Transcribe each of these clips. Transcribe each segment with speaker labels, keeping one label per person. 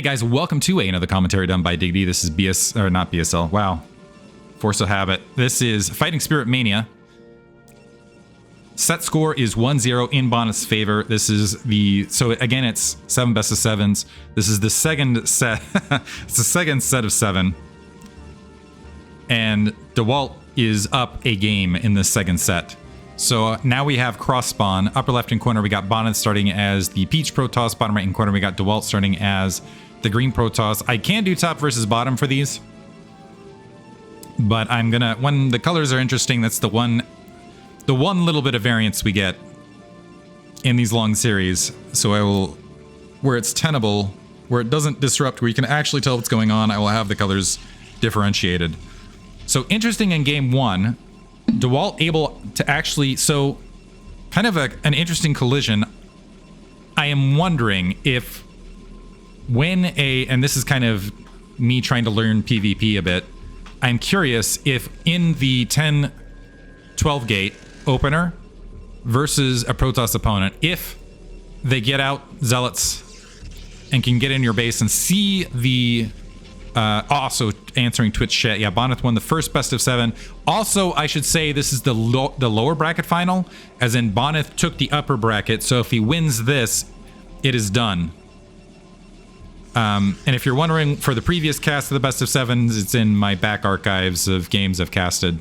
Speaker 1: Hey guys, welcome to another commentary done by Diggity. This is not BSL. Wow. Force of Habit. This is Fighting Spirit Mania. Set score is 1-0 in Bonyth's favor. This is so again, it's 7 best of 7s. This is the second set. It's the second set of 7. And Dewalt is up a game in the second set. So now we have cross spawn. Upper left hand corner, we got Bonyth starting as the Peach Protoss. Bottom right hand corner, we got Dewalt starting as the Green Protoss. I can do top versus bottom for these, but I'm gonna, when the colors are interesting, that's the one little bit of variance we get in these long series. So I will, where it's tenable, where it doesn't disrupt, where you can actually tell what's going on, I will have the colors differentiated. So interesting in game 1, Dewalt able to actually, so kind of an interesting collision. I am wondering if and this is kind of me trying to learn PvP a bit, I'm curious if in the 10-12 gate opener versus a Protoss opponent, if they get out Zealots and can get in your base and see the also answering Twitch chat. Yeah, Bonyth won the first best of 7. Also, I should say this is the lower bracket final, as in Bonyth took the upper bracket. So if he wins this, it is done. And if you're wondering, for the previous cast of the best of 7s, it's in my back archives of games I've casted.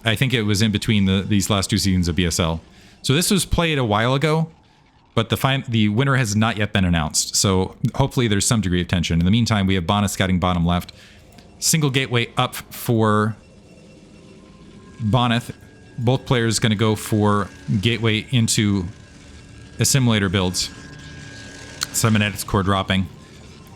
Speaker 1: I think it was in between these last 2 seasons of BSL. So this was played a while ago, but the winner has not yet been announced. So hopefully there's some degree of tension. In the meantime, we have Bonyth scouting bottom left. Single gateway up for Bonyth. Both players going to go for gateway into assimilator builds. Cybernetics core dropping.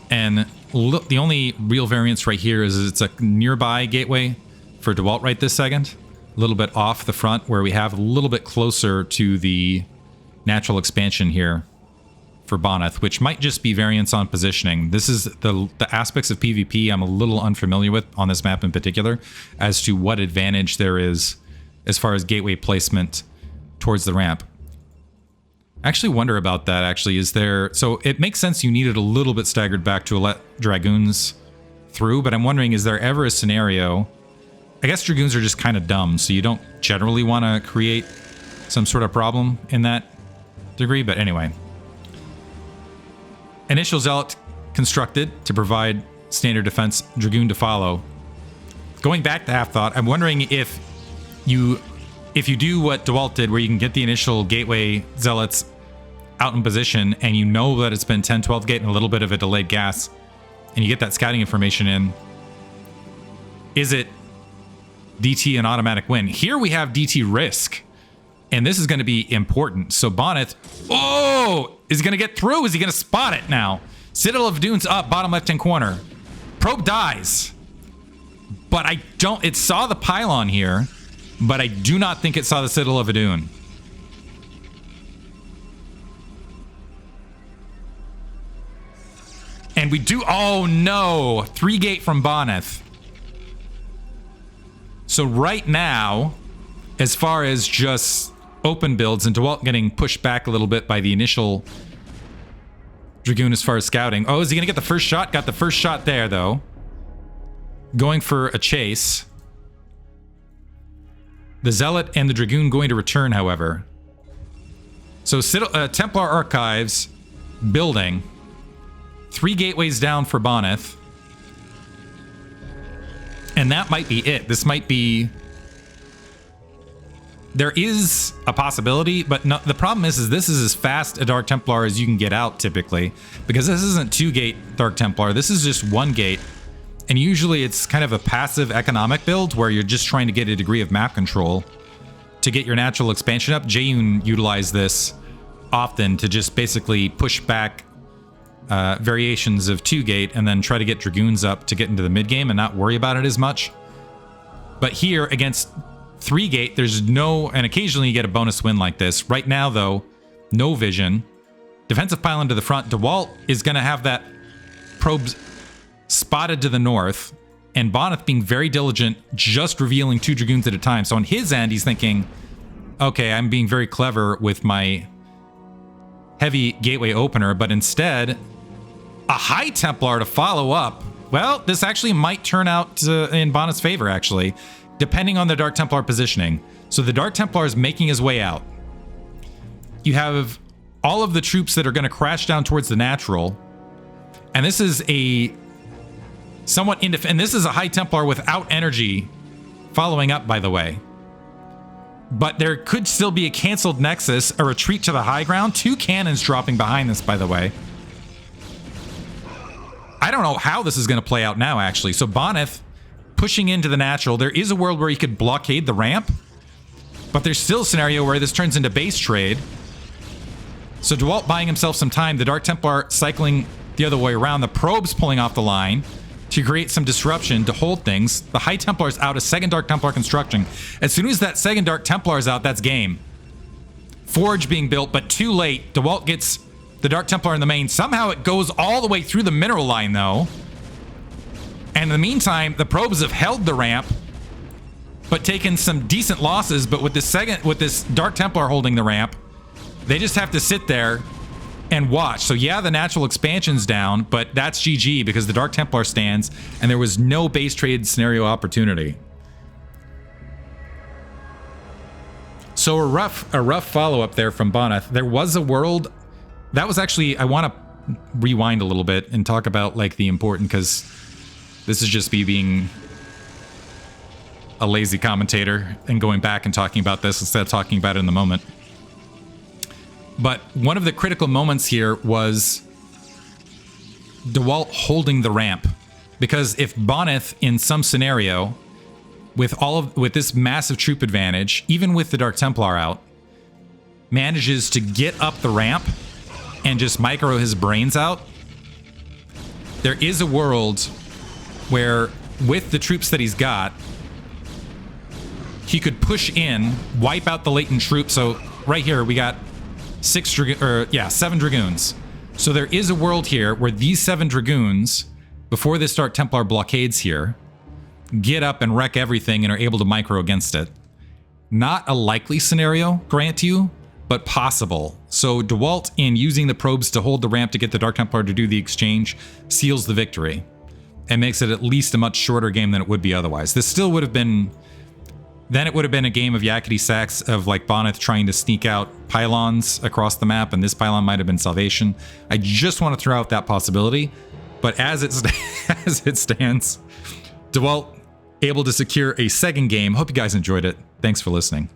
Speaker 1: And look, the only real variance right here is it's a nearby gateway for Dewalt right this second. A little bit off the front, where we have a little bit closer to the natural expansion here for Bonyth, which might just be variance on positioning. This is the aspects of PvP I'm a little unfamiliar with on this map in particular, as to what advantage there is as far as gateway placement towards the ramp. I actually wonder about that, actually. Is there... So it makes sense you needed a little bit staggered back to let Dragoons through, but I'm wondering, is there ever a scenario... I guess Dragoons are just kind of dumb, so you don't generally want to create some sort of problem in that degree, but anyway. Initial Zealot constructed to provide standard defense, Dragoon to follow. Going back to half thought, I'm wondering if you do what Dewalt did, where you can get the initial gateway Zealots out in position, and you know that it's been 10-12 gate and a little bit of a delayed gas, and you get that scouting information in, is it DT an automatic win? Here we have DT risk, and this is going to be important. So Bonyth, is he going to get through? Is he going to spot it now? Citadel of Dune's up, bottom left-hand corner. Probe dies, but it saw the pylon here, but I do not think it saw the Citadel of Dune. And we do, oh no, 3 gate from Bonyth. So right now, as far as just open builds, and Dewalt getting pushed back a little bit by the initial Dragoon as far as scouting. Oh, is he gonna get the first shot? Got the first shot there, though. Going for a chase. The Zealot and the Dragoon going to return, however. So Templar Archives building. 3 gateways down for Bonyth. And that might be it. This might be... There is a possibility, but no, the problem is this is as fast a Dark Templar as you can get out, typically. Because this isn't 2-gate Dark Templar. This is just 1 gate. And usually it's kind of a passive economic build, where you're just trying to get a degree of map control to get your natural expansion up. Jaeyoon utilized this often to just basically push back variations of 2-gate and then try to get Dragoons up to get into the mid-game and not worry about it as much. But here, against 3-gate, there's no... And occasionally you get a bonus win like this. Right now, though, no vision. Defensive pylon to the front. Dewalt is going to have that probe spotted to the north. And Bonyth being very diligent, just revealing 2 Dragoons at a time. So on his end, he's thinking, okay, I'm being very clever with my heavy gateway opener, but instead... a High Templar to follow up. Well, this actually might turn out in Bonyth's favor, actually, depending on the Dark Templar positioning. So the Dark Templar is making his way out. You have all of the troops that are going to crash down towards the natural. And this is a somewhat and this is a High Templar without energy following up, by the way. But there could still be a canceled Nexus, a retreat to the high ground. 2 cannons dropping behind this, by the way. I don't know how this is going to play out now, actually. So Bonyth pushing into the natural. There is a world where he could blockade the ramp. But there's still a scenario where this turns into base trade. So Dewalt buying himself some time. The Dark Templar cycling the other way around. The probes pulling off the line to create some disruption to hold things. The High Templar's out. A second Dark Templar constructing. As soon as that second Dark Templar's out, that's game. Forge being built, but too late. Dewalt gets the Dark Templar in the main. Somehow it goes all the way through the mineral line, though. And in the meantime, the probes have held the ramp, but taken some decent losses. But with this Dark Templar holding the ramp, they just have to sit there and watch. So yeah, the natural expansion's down, but that's GG because the Dark Templar stands and there was no base trade scenario opportunity. So a rough follow-up there from Bonyth. There was a world that was actually, I want to rewind a little bit and talk about like the important, because this is just me being a lazy commentator and going back and talking about this instead of talking about it in the moment. But one of the critical moments here was Dewalt holding the ramp, because if Bonyth in some scenario with this massive troop advantage, even with the Dark Templar out, manages to get up the ramp and just micro his brains out, there is a world where with the troops that he's got, he could push in, wipe out the latent troops. So right here we got 7 Dragoons. So there is a world here where these 7 Dragoons, before this Dark Templar blockades here, get up and wreck everything and are able to micro against it. Not a likely scenario, grant you, but possible. So Dewalt, in using the probes to hold the ramp to get the Dark Templar to do the exchange, seals the victory and makes it at least a much shorter game than it would be otherwise. This still would have been... Then it would have been a game of yakety sax of like Bonyth trying to sneak out pylons across the map, and this pylon might have been salvation. I just want to throw out that possibility, but as it stands, Dewalt able to secure a second game. Hope you guys enjoyed it. Thanks for listening.